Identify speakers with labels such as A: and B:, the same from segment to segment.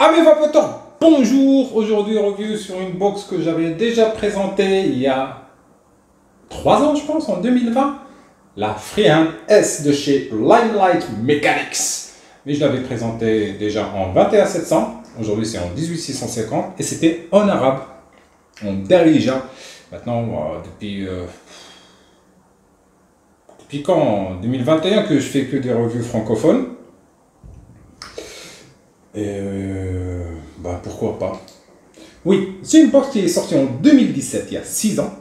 A: Amis vapoteurs, bonjour. Aujourd'hui, review sur une box que j'avais déjà présentée il y a 3 ans, je pense, en 2020. La Freehand S de chez Limelight Mechanics. Mais je l'avais présentée déjà en 21700. Aujourd'hui, c'est en 18650 et c'était en arabe, en Darija. Maintenant, depuis quand? En 2021 que je fais que des revues francophones. Et pourquoi pas. Oui, c'est une box qui est sortie en 2017, il y a 6 ans.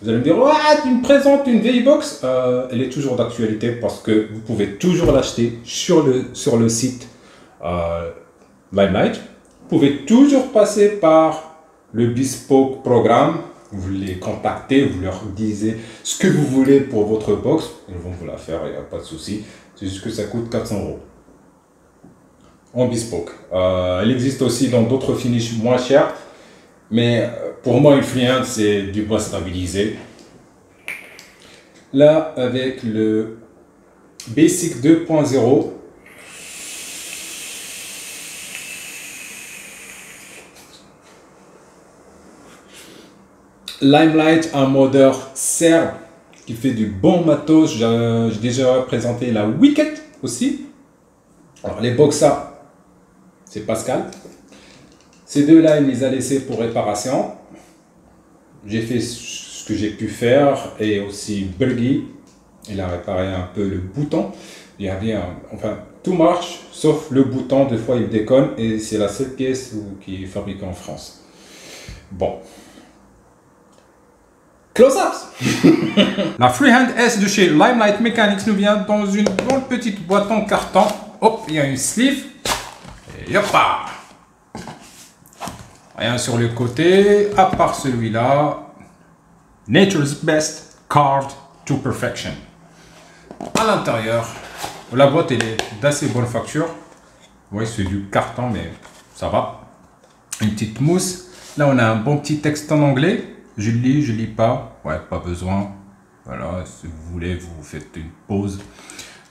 A: Vous allez me dire, ouais, tu me présentes une vieille box. Elle est toujours d'actualité parce que vous pouvez toujours l'acheter sur le site Limelight. Vous pouvez toujours passer par le Bespoke programme. Vous les contactez, vous leur disiez ce que vous voulez pour votre box. Ils vont vous la faire, il n'y a pas de souci. C'est juste que ça coûte 400 € en Bespoke. Elle existe aussi dans d'autres finishes moins chers. Mais pour moi, une Freehand, c'est du bois stabilisé. Là, avec le Basic 2.0, Limelight, un modeur serbe qui fait du bon matos. J'ai déjà présenté la Wicked aussi. Alors, les Boxa, c'est Pascal. Ces deux-là, il les a laissés pour réparation. J'ai fait ce que j'ai pu faire et aussi Bergy. Il a réparé un peu le bouton. Il y avait tout marche sauf le bouton. Des fois, il déconne et c'est la seule pièce qui est fabriquée en France. Bon. Close-ups. La Freehand S de chez Limelight Mechanics nous vient dans une bonne petite boîte en carton. Hop, il y a une sleeve. Et hop. Rien sur le côté, à part celui-là. Nature's Best Carved to Perfection. À l'intérieur, la boîte elle est d'assez bonne facture. Oui, c'est du carton, mais ça va. Une petite mousse. Là, on a un bon petit texte en anglais. Je le lis, je lis pas. Ouais, pas besoin. Voilà, si vous voulez, vous faites une pause.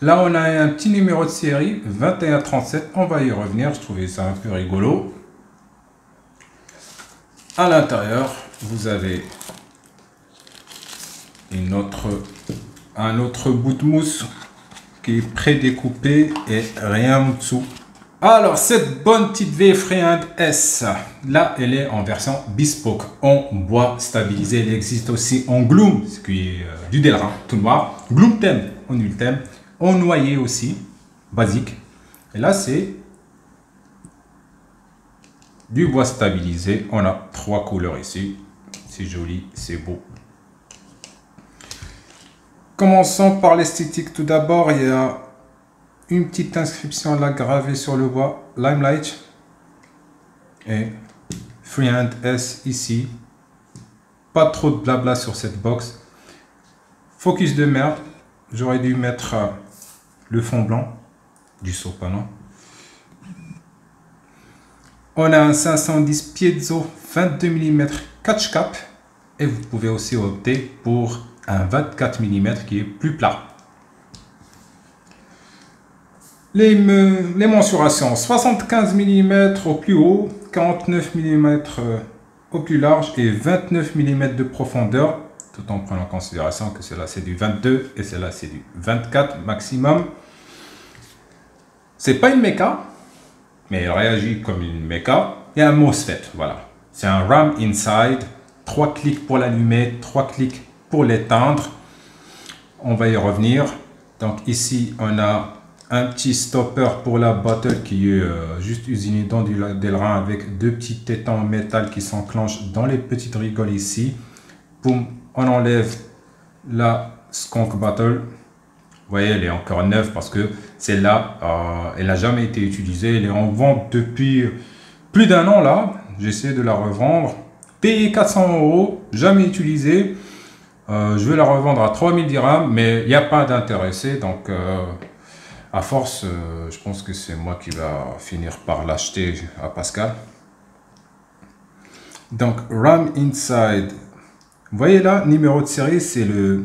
A: Là, on a un petit numéro de série, 2137. On va y revenir. Je trouvais ça un peu rigolo. À l'intérieur, vous avez un autre bout de mousse qui est prédécoupé et rien en dessous. Alors, cette bonne petite vieille Freehand S, là, elle est en version Bespoke, en bois stabilisé. Elle existe aussi en Gloom, ce qui est du Delrin, tout noir. Gloom thème, en ultime, en noyer aussi, basique. Et là, c'est du bois stabilisé. On a 3 couleurs ici. C'est joli, c'est beau. Commençons par l'esthétique. Tout d'abord, il y a une petite inscription là gravée sur le bois. Limelight. Et Freehand S ici. Pas trop de blabla sur cette box. Focus de merde. J'aurais dû mettre le fond blanc du Sopalon. On a un 510 piezo 22 mm catch cap et vous pouvez aussi opter pour un 24 mm qui est plus plat. Les mensurations 75 mm au plus haut, 49 mm au plus large et 29 mm de profondeur, tout en prenant en considération que celle-là c'est du 22 et celle-là c'est du 24 maximum. C'est pas une méca, mais elle réagit comme une méca. Il y a un MOSFET, voilà. C'est un RAM inside. 3 clics pour l'allumer, 3 clics pour l'éteindre. On va y revenir. Donc ici, on a un petit stopper pour la battle qui est juste usiné dans du Delrin avec 2 petits tétons en métal qui s'enclenchent dans les petites rigoles ici. Boum, on enlève la Skunk Battle. Vous voyez, elle est encore neuve parce que celle-là, elle n'a jamais été utilisée. Elle est en vente depuis plus d'1 an là. J'essaie de la revendre. Payé 400 €, jamais utilisée. Je vais la revendre à 3000 dirhams, mais il n'y a pas d'intéressé. Donc, à force, je pense que c'est moi qui va finir par l'acheter à Pascal. Donc, RAM Inside. Vous voyez là, numéro de série, c'est le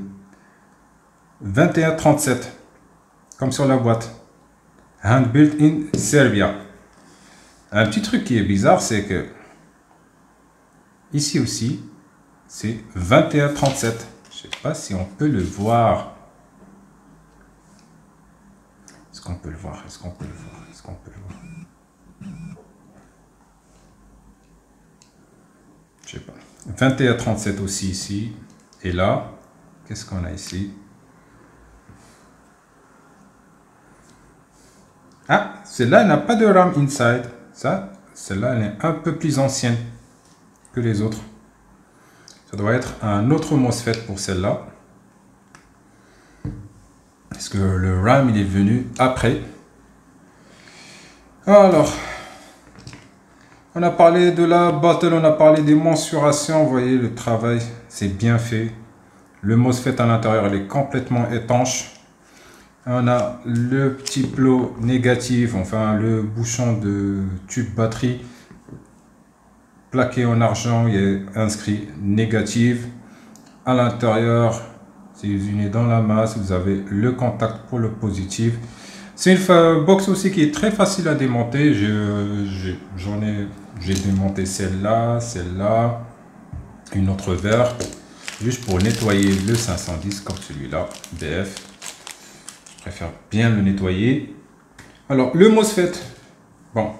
A: 2137, comme sur la boîte. Hand built in Serbia. Un petit truc qui est bizarre, c'est que ici aussi, c'est 2137. Je sais pas si on peut le voir. Est-ce qu'on peut le voir? Est-ce qu'on peut le voir? Est-ce qu'on peut le voir? Je sais pas. 2137 aussi ici. Et là, qu'est-ce qu'on a ici? Ah, celle-là, elle n'a pas de RAM inside. Ça, celle-là, elle est un peu plus ancienne que les autres. Ça doit être un autre MOSFET pour celle-là. Parce que le RAM, il est venu après. Alors, on a parlé de la battle, on a parlé des mensurations. Vous voyez, le travail, c'est bien fait. Le MOSFET à l'intérieur, il est complètement étanche. On a le petit plot négatif, enfin le bouchon de tube batterie plaqué en argent, il est inscrit négatif. À l'intérieur, c'est usiné dans la masse, vous avez le contact pour le positif. C'est une box aussi qui est très facile à démonter. J'ai démonté celle-là, une autre verte, juste pour nettoyer le 510 comme celui-là, BF. Je préfère bien le nettoyer. Alors, le MOSFET, bon,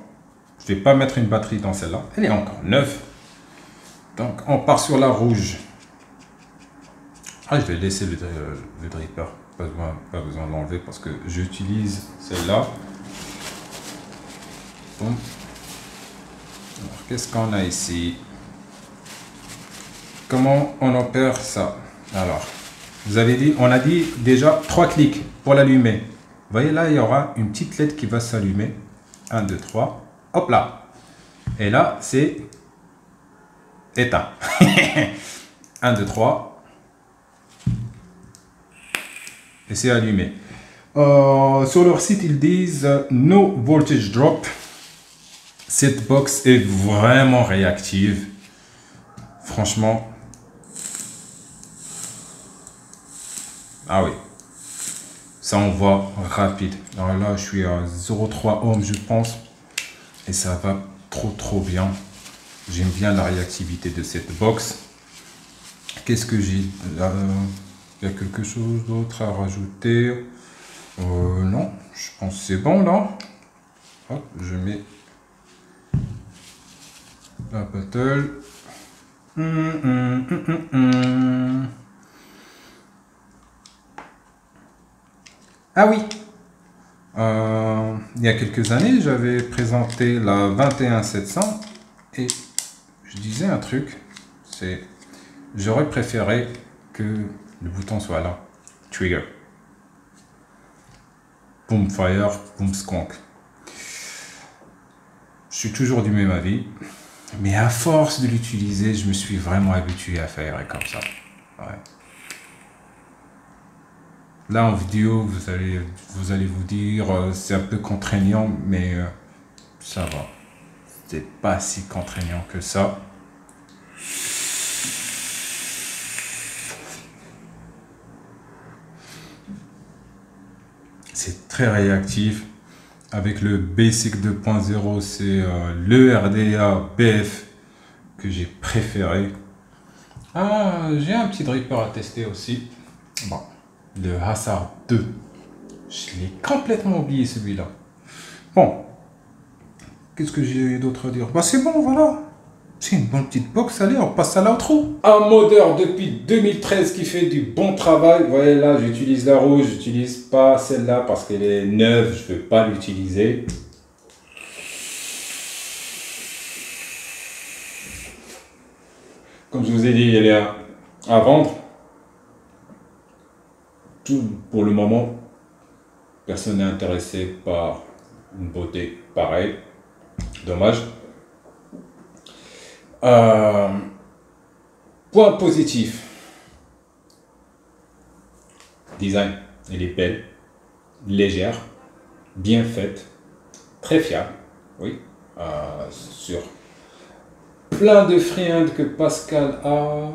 A: je ne vais pas mettre une batterie dans celle-là. Elle est encore neuve. Donc, on part sur la rouge. Ah, je vais laisser le dripper. Pas besoin de l'enlever parce que j'utilise celle-là. Bon. Alors, qu'est-ce qu'on a ici? Comment on opère ça? Alors, on a dit déjà 3 clics pour l'allumer. Vous voyez là, il y aura une petite LED qui va s'allumer. 1, 2, 3. Hop là. Et là, c'est éteint. 1, 2, 3. Et c'est allumé. Sur leur site, ils disent no voltage drop. Cette box est vraiment réactive. Franchement. Ah oui. Ça on voit rapide. Alors là, je suis à 0,3 ohms, je pense. Et ça va trop bien. J'aime bien la réactivité de cette box. Qu'est-ce que j'ai là? Il y a quelque chose d'autre à rajouter? Non, je pense que c'est bon là. Hop, je mets la battle. Ah oui, il y a quelques années, j'avais présenté la 21700 et je disais un truc, c'est j'aurais préféré que le bouton soit là, trigger, boom fire, boom skunk. Je suis toujours du même avis, mais à force de l'utiliser, je me suis vraiment habitué à faire comme ça. Ouais. Là en vidéo, vous allez vous dire c'est un peu contraignant, mais ça va. C'est pas si contraignant que ça. C'est très réactif. Avec le Basic 2.0, c'est le RDA BF que j'ai préféré. Ah, j'ai un petit dripper à tester aussi. Bon. Le Hasard 2. Je l'ai complètement oublié celui-là. Bon. Qu'est-ce que j'ai d'autre à dire? Bah c'est bon, voilà. C'est une bonne petite box. Allez, on passe à l'outro. Un modeur depuis 2013 qui fait du bon travail. Vous voyez là, j'utilise la rouge. J'utilise pas celle-là parce qu'elle est neuve. Je ne veux pas l'utiliser. Comme je vous ai dit, elle est à vendre. Tout pour le moment, personne n'est intéressé par une beauté pareille. Dommage. Point positif. Design. Elle est belle, légère, bien faite, très fiable. Oui. Sur plein de friandes que Pascal a.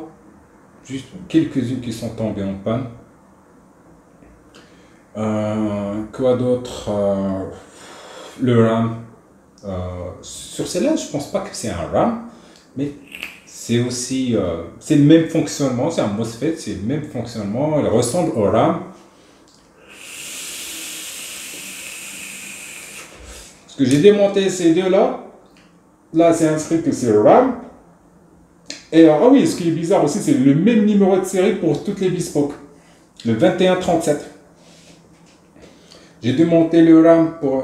A: Juste quelques-unes qui sont tombées en panne. Quoi d'autre? Le RAM, Sur celle-là, je pense pas que c'est un RAM, mais c'est aussi c'est le même fonctionnement, c'est un MOSFET, c'est le même fonctionnement, elle ressemble au RAM. Parce que j'ai démonté ces deux-là, là c'est inscrit que c'est RAM. Et ah oui, ce qui est bizarre aussi, c'est le même numéro de série pour toutes les bespoke, le 2137. J'ai démonté le RAM pour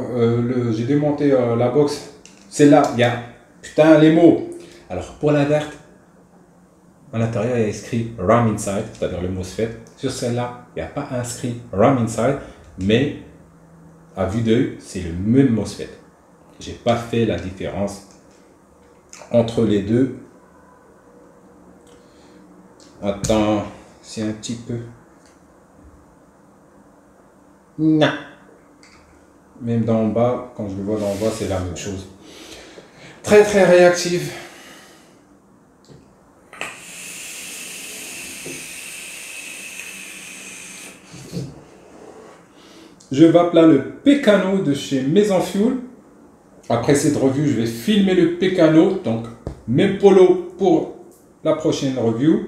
A: j'ai démonté la box. Celle-là, il y a putain les mots. Alors pour la verte, à l'intérieur il y a écrit RAM inside, c'est-à-dire le MOSFET. Sur celle-là, il n'y a pas inscrit RAM inside, mais à vue d'œil, c'est le même MOSFET. J'ai pas fait la différence entre les deux. Attends, c'est un petit peu. Non. Même d'en bas, quand je le vois d'en bas, c'est la même chose. Très très réactive. Je vape là le Pecano de chez Maison Fuel. Après cette review, je vais filmer le Pecano. Donc, même polo pour la prochaine review.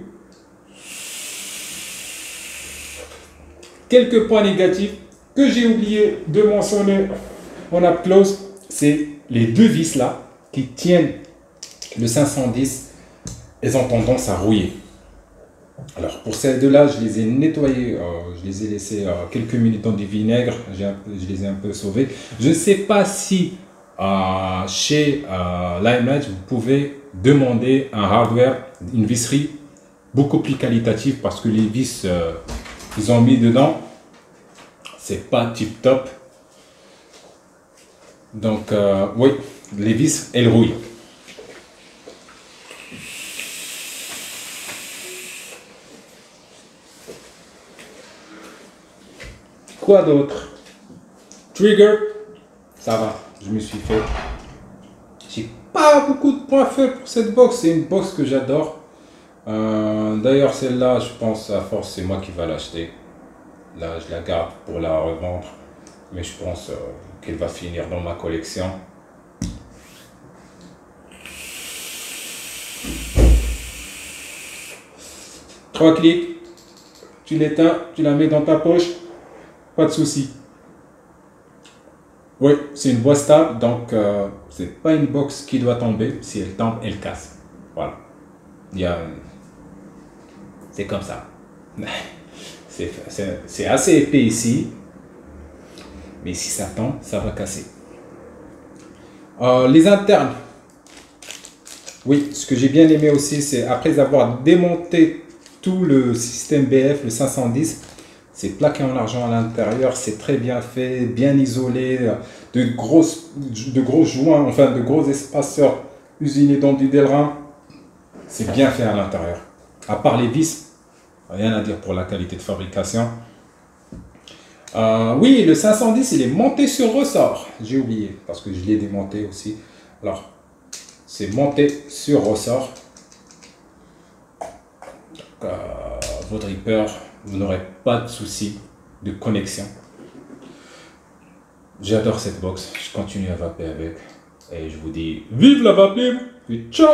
A: Quelques points négatifs que j'ai oublié de mentionner en up close, c'est les deux vis là qui tiennent le 510. Elles ont tendance à rouiller. Alors pour ces deux-là, je les ai nettoyés, je les ai laissés quelques minutes dans du vinaigre, je les ai un peu sauvés. Je ne sais pas si chez Limeage, vous pouvez demander un hardware, une visserie beaucoup plus qualitative parce que les vis qu'ils ont mis dedans, c'est pas tip top. Donc oui, les vis, elles rouillent. Quoi d'autre? Trigger, ça va, je me suis fait. J'ai pas beaucoup de points faibles pour cette box, c'est une box que j'adore. D'ailleurs celle-là, je pense à force c'est moi qui va l'acheter. Là je la garde pour la revendre, mais je pense qu'elle va finir dans ma collection. Trois clics, tu l'éteins, tu la mets dans ta poche. Pas de souci. Oui, c'est une boîte stable, donc c'est pas une box qui doit tomber. Si elle tombe, elle casse. Voilà. C'est comme ça. C'est assez épais ici, mais si ça tombe, ça va casser. Les internes. Oui, ce que j'ai bien aimé aussi, c'est après avoir démonté tout le système BF, le 510. C'est plaqué en argent à l'intérieur, c'est très bien fait, bien isolé, de gros joints, enfin de gros espaceurs usinés dans du Delrin. C'est bien fait à l'intérieur. À part les vis, rien à dire pour la qualité de fabrication. Oui, le 510, il est monté sur ressort. J'ai oublié, parce que je l'ai démonté aussi. Alors, c'est monté sur ressort. Votre Reaper, vous n'aurez pas de souci de connexion. J'adore cette box, je continue à vaper avec. Et je vous dis, vive la vape libre et ciao!